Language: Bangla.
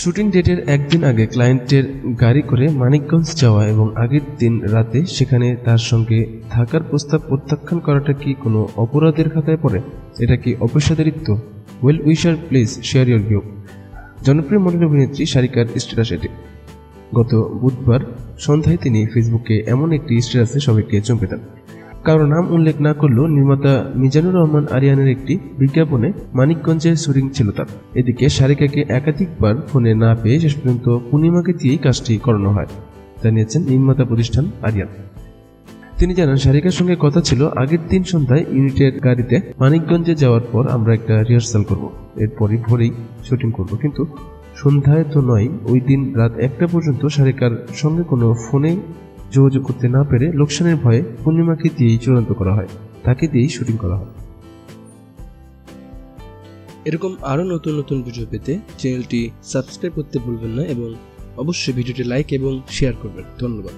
শুটিং ডেটের একদিন আগে ক্লায়েন্টের গাড়ি করে মানিকগঞ্জ যাওয়া এবং আগের দিন রাতে সেখানে তার সঙ্গে থাকার প্রস্তাব প্রত্যাখ্যান করাটা কি কোনো অপরাধের খাতায় পড়ে? এটা কি অপেশাদারিত্ব? Well wisher, please share your view. জনপ্রিয় মডেল অভিনেত্রী সারিকার স্ট্যাটাস এটি। গত বুধবার সন্ধ্যায় তিনি ফেসবুকে এমন একটি স্ট্যাটাসে সবাইকে চমকে দেন। কারো নাম উল্লেখ না করলেও নির্মাতা মিজানুর রহমান আরিয়ানের একটি বিজ্ঞাপনে মানিকগঞ্জের শুটিং ছিল তার। এদিকে সারিকাকে একাধিকবার ফোনে না পেয়ে শেষ পর্যন্ত পূর্ণিমাকে দিয়েই কাজটি করানো হয়, জানিয়েছেন নির্মাতা প্রতিষ্ঠান আরিয়ান। তিনি জানান, সারিকার সঙ্গে কথা ছিল আগের দিন সন্ধ্যায় ইউনিটের গাড়িতে মানিকগঞ্জে যাওয়ার পর আমরা একটা রিহার্সাল করব, এরপরই ভোরেই শুটিং করব। কিন্তু সন্ধ্যায় তো নয়, ওই দিন রাত 1টা পর্যন্ত সারিকার সঙ্গে কোনো ফোনে যোগাযোগ করতে না পেরে লোকসানের ভয়ে পূর্ণিমাকে দিয়েই চূড়ান্ত করা হয়, তাকে দিয়েই শুটিং করা হয়। এরকম আরো নতুন নতুন ভিডিও পেতে চ্যানেলটি সাবস্ক্রাইব করতে ভুলবেন না এবং অবশ্যই ভিডিওটি লাইক এবং শেয়ার করবেন। ধন্যবাদ।